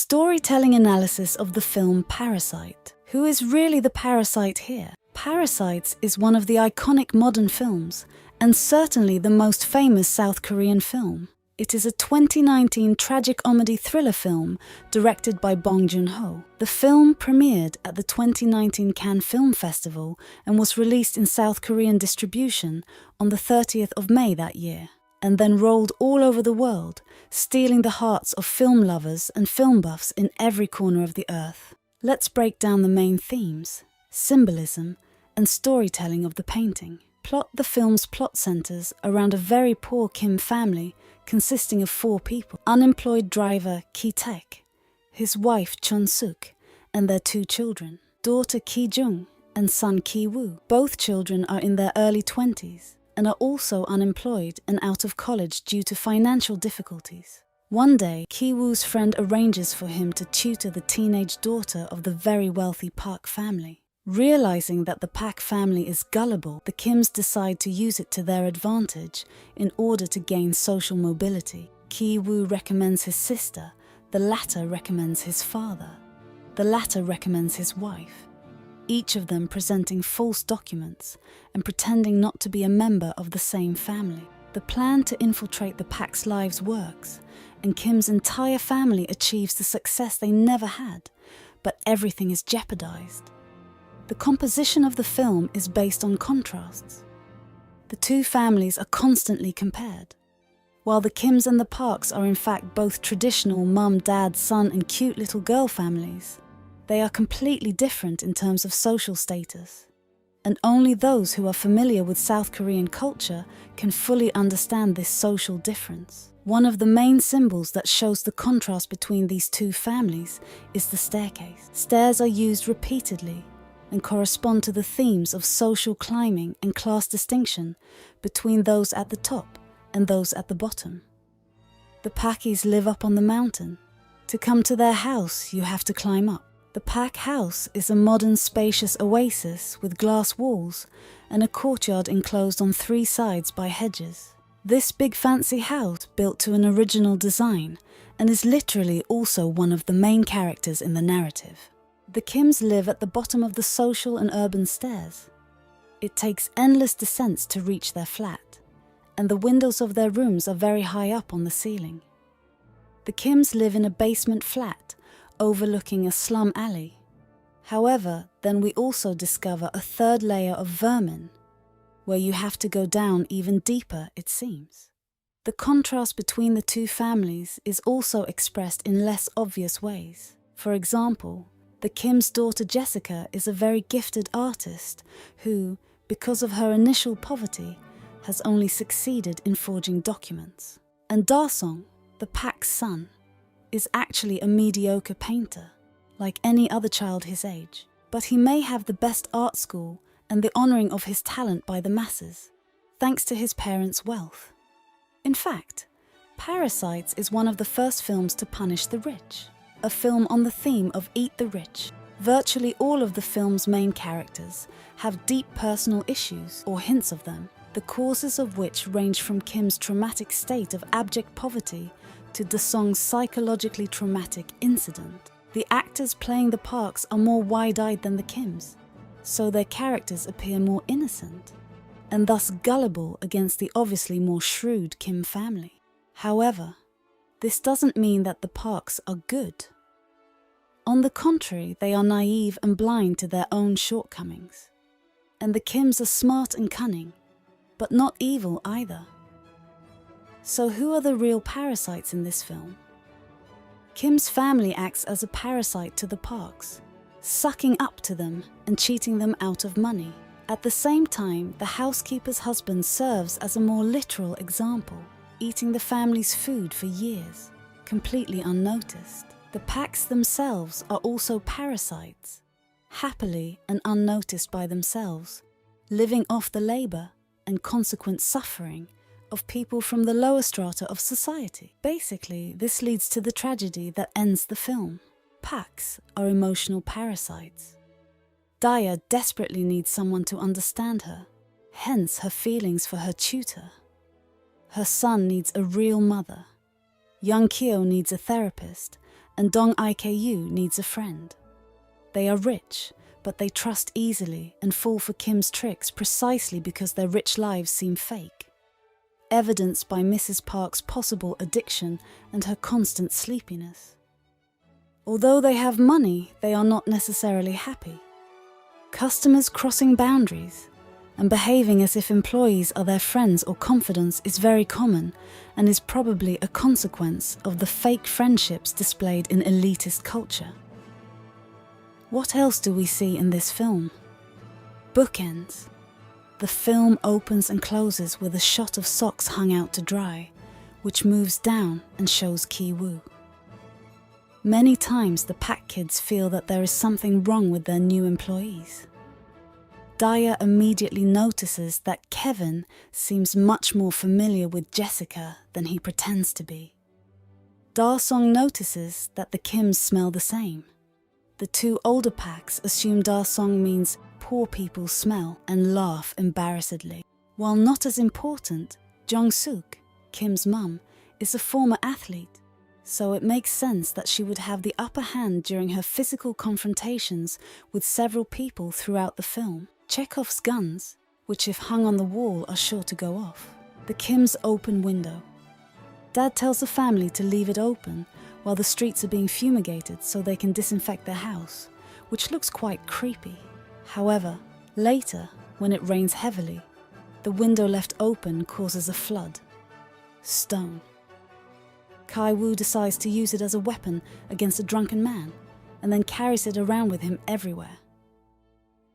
Storytelling analysis of the film Parasite. Who is really the parasite here? Parasite is one of the iconic modern films, and certainly the most famous South Korean film. It is a 2019 tragic comedy thriller film directed by Bongjoon-ho. The film premiered at the 2019 Cannes Film Festival and was released in South Korean distribution on the 30th of May that year, and then rolled all over the world, stealing the hearts of film lovers and film buffs in every corner of the earth. Let's break down the main themes, symbolism, and storytelling of the painting. The film's plot centers around a very poor Kim family consisting of 4 people: unemployed driver ki-taek, his wife chung-sook, and their 2 children, daughter ki-jeong and son ki-woo. Both children are in their early 20s and are also unemployed and out of college due to financial difficulties. One day, Ki-woo's friend arranges for him to tutor the teenage daughter of the very wealthy Park family. Realizing that the Park family is gullible, the Kims decide to use it to their advantage in order to gain social mobility. Ki-woo recommends his sister, the latter recommends his father, the latter recommends his wife, each of them presenting false documents and pretending not to be a member of the same family. The plan to infiltrate the Park's lives works, and Kim's entire family achieves the success they never had, but everything is jeopardized. The composition of the film is based on contrasts. The 2 families are constantly compared. While the Kims and the Parks are in fact both traditional mum, dad, son and cute little girl families, they are completely different in terms of social status. And only those who are familiar with South Korean culture can fully understand this social difference. One of the main symbols that shows the contrast between these 2 families is the staircase. Stairs are used repeatedly and correspond to the themes of social climbing and class distinction between those at the top and those at the bottom. The Pakis live up on the mountain. To come to their house, you have to climb up. The Pak house is a modern spacious oasis with glass walls and a courtyard enclosed on 3 sides by hedges. This big fancy house built to an original design and is literally also one of the main characters in the narrative. The Kims live at the bottom of the social and urban stairs. It takes endless descents to reach their flat, and the windows of their rooms are very high up on the ceiling. The Kims live in a basement flat overlooking a slum alley. However, then we also discover a 3rd layer of vermin, where you have to go down even deeper, it seems. The contrast between the 2 families is also expressed in less obvious ways. For example, the Kim's daughter Jessica is a very gifted artist who, because of her initial poverty, has only succeeded in forging documents. And Da-song, the Park's son, is actually a mediocre painter, like any other child his age. But he may have the best art school and the honoring of his talent by the masses, thanks to his parents' wealth. In fact, Parasite is one of the first films to punish the rich, a film on the theme of eat the rich. Virtually all of the film's main characters have deep personal issues or hints of them, the causes of which range from Kim's traumatic state of abject poverty to Da-song's psychologically traumatic incident. The actors playing the Parks are more wide-eyed than the Kims, so their characters appear more innocent, and thus gullible against the obviously more shrewd Kim family. However, this doesn't mean that the Parks are good. On the contrary, they are naive and blind to their own shortcomings. And the Kims are smart and cunning, but not evil either. So who are the real parasites in this film? Kim's family acts as a parasite to the Parks, sucking up to them and cheating them out of money. At the same time, the housekeeper's husband serves as a more literal example, eating the family's food for years, completely unnoticed. The Parks themselves are also parasites, happily and unnoticed by themselves, living off the labor and consequent suffering of people from the lower strata of society. Basically, this leads to the tragedy that ends the film. Parks are emotional parasites. Da-hye desperately needs someone to understand her, hence her feelings for her tutor. Her son needs a real mother. Young Kyo needs a therapist, and Dong Ik-yu needs a friend. They are rich, but they trust easily and fall for Kim's tricks precisely because their rich lives seem fake, evidenced by Mrs. Park's possible addiction and her constant sleepiness. Although they have money, they are not necessarily happy. Customers crossing boundaries and behaving as if employees are their friends or confidants is very common and is probably a consequence of the fake friendships displayed in elitist culture. What else do we see in this film? Bookends. The film opens and closes with a shot of socks hung out to dry, which moves down and shows Ki-woo. Many times the Pak kids feel that there is something wrong with their new employees. Da-hye immediately notices that Kevin seems much more familiar with Jessica than he pretends to be. Da-sung notices that the Kims smell the same. The two older Paks assume Da-sung means poor people smell and laugh embarrassedly. While not as important, Chung-sook, Kim's mum, is a former athlete, so it makes sense that she would have the upper hand during her physical confrontations with several people throughout the film. Chekhov's guns, which if hung on the wall are sure to go off. The Kims' open window. Dad tells the family to leave it open while the streets are being fumigated so they can disinfect their house, which looks quite creepy. However, later, when it rains heavily, the window left open causes a flood. Stone. Kai-woo decides to use it as a weapon against a drunken man, and then carries it around with him everywhere.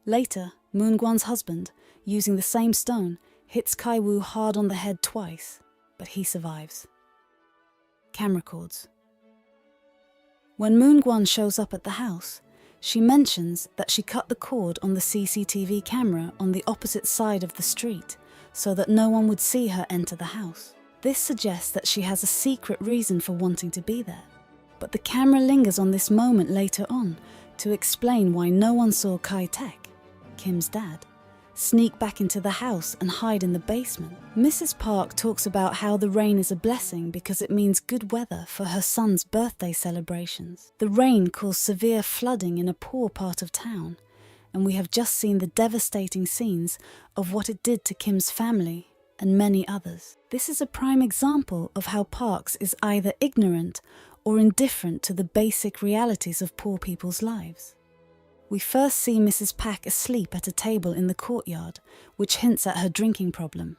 Later, Moon-gwan's husband, using the same stone, hits Kai-woo hard on the head twice, but he survives. Camera cords. When Moon-gwan shows up at the house, she mentions that she cut the cord on the CCTV camera on the opposite side of the street so that no one would see her enter the house. This suggests that she has a secret reason for wanting to be there, but the camera lingers on this moment later on to explain why no one saw ki-taek, Kim's dad, sneak back into the house and hide in the basement. Mrs. Park talks about how the rain is a blessing because it means good weather for her son's birthday celebrations. The rain caused severe flooding in a poor part of town, and we have just seen the devastating scenes of what it did to Kim's family and many others. This is a prime example of how Parks is either ignorant or indifferent to the basic realities of poor people's lives. We first see Mrs. Pak asleep at a table in the courtyard, which hints at her drinking problem.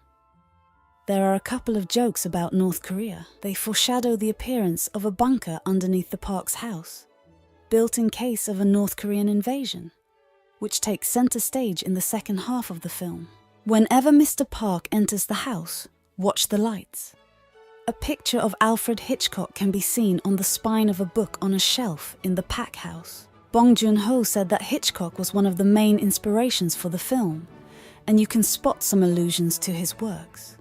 There are a couple of jokes about North Korea. They foreshadow the appearance of a bunker underneath the Park's house, built in case of a North Korean invasion, which takes center stage in the second half of the film. Whenever Mr. Park enters the house, watch the lights. A picture of Alfred Hitchcock can be seen on the spine of a book on a shelf in the Pak house. Bongjoon-ho said that Hitchcock was one of the main inspirations for the film, and you can spot some allusions to his works.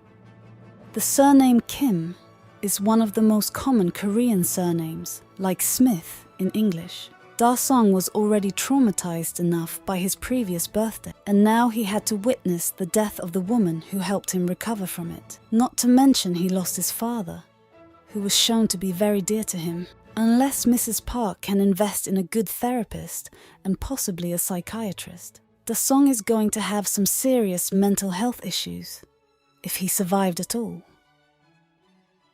The surname Kim is one of the most common Korean surnames, like Smith in English. Da-sung was already traumatized enough by his previous birthday, and now he had to witness the death of the woman who helped him recover from it. Not to mention he lost his father, who was shown to be very dear to him. Unless Mrs. Park can invest in a good therapist and possibly a psychiatrist, Da-sung is going to have some serious mental health issues, if he survived at all.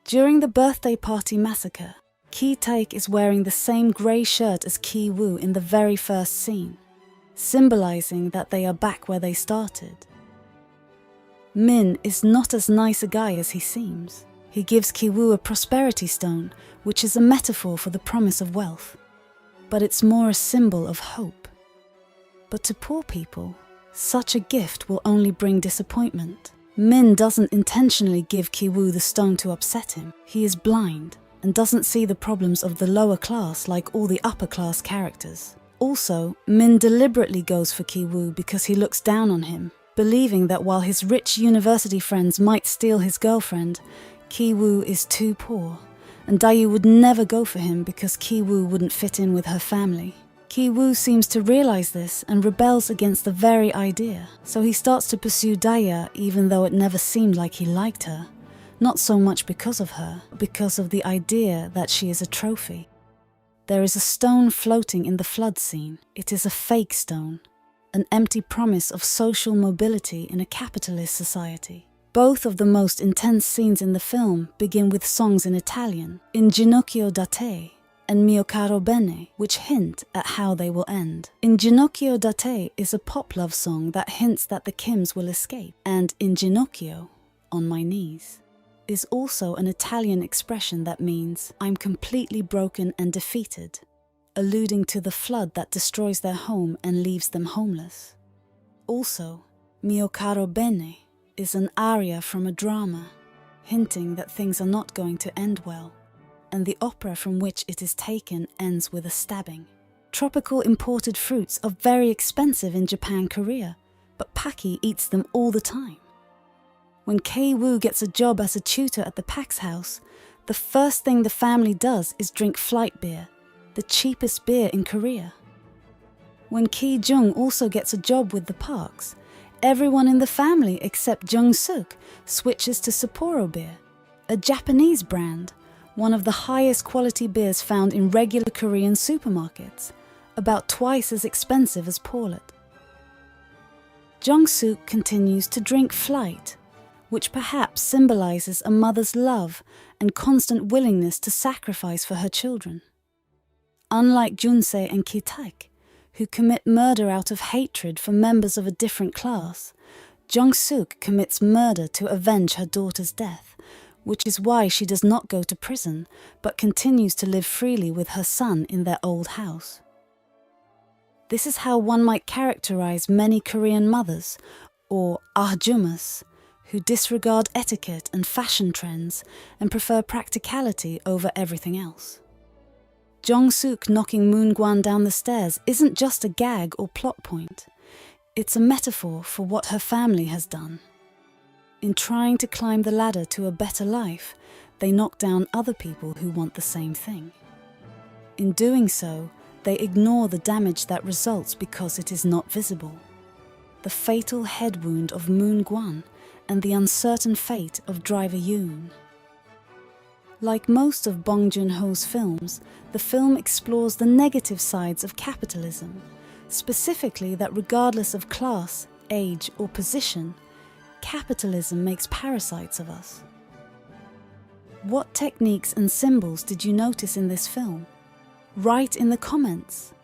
During the birthday party massacre, ki-taek is wearing the same grey shirt as Ki-woo in the very first scene, symbolizing that they are back where they started. Min is not as nice a guy as he seems. He gives Ki-woo a prosperity stone, which is a metaphor for the promise of wealth, but it's more a symbol of hope. But to poor people, such a gift will only bring disappointment. Min doesn't intentionally give Ki-woo the stone to upset him. He is blind and doesn't see the problems of the lower class like all the upper class characters. Also, Min deliberately goes for Ki-woo because he looks down on him, believing that while his rich university friends might steal his girlfriend, Ki-woo is too poor, and Da-hye would never go for him because Ki-woo wouldn't fit in with her family. Ki-woo seems to realize this and rebels against the very idea, so he starts to pursue Da-hye even though it never seemed like he liked her, not so much because of her, but because of the idea that she is a trophy. There is a stone floating in the flood scene. It is a fake stone, an empty promise of social mobility in a capitalist society. Both of the most intense scenes in the film begin with songs in Italian, in Ginocchio da-te and Mio caro bene, which hint at how they will end. In Ginocchio da-te is a pop love song that hints that the Kims will escape, and in Ginocchio, on my knees, is also an Italian expression that means I'm completely broken and defeated, alluding to the flood that destroys their home and leaves them homeless. Also, Mio caro bene is an aria from a drama, hinting that things are not going to end well, and the opera from which it is taken ends with a stabbing. Tropical imported fruits are very expensive in Japan, Korea, but Paki eats them all the time. When Kei-woo gets a job as a tutor at the Pak's house, the first thing the family does is drink flight beer, the cheapest beer in Korea. When ki-jeong also gets a job with the Parks, everyone in the family except chung-sook switches to Sapporo beer, a Japanese brand, one of the highest quality beers found in regular Korean supermarkets, about twice as expensive as Paulet. Jung-sook continues to drink flight, which perhaps symbolizes a mother's love and constant willingness to sacrifice for her children. Unlike Junse and ki-taek, who commit murder out of hatred for members of a different class, Jung-sook commits murder to avenge her daughter's death, which is why she does not go to prison, but continues to live freely with her son in their old house. This is how one might characterize many Korean mothers, or ahjumas, who disregard etiquette and fashion trends and prefer practicality over everything else. Jung-sook knocking Moon-gwan down the stairs isn't just a gag or plot point. It's a metaphor for what her family has done. In trying to climb the ladder to a better life, they knock down other people who want the same thing. In doing so, they ignore the damage that results because it is not visible. The fatal head wound of Moon-gwan and the uncertain fate of driver Yoon. Like most of Bongjoon-ho's films, the film explores the negative sides of capitalism, specifically that regardless of class, age, or position, capitalism makes parasites of us. What techniques and symbols did you notice in this film? Write in the comments.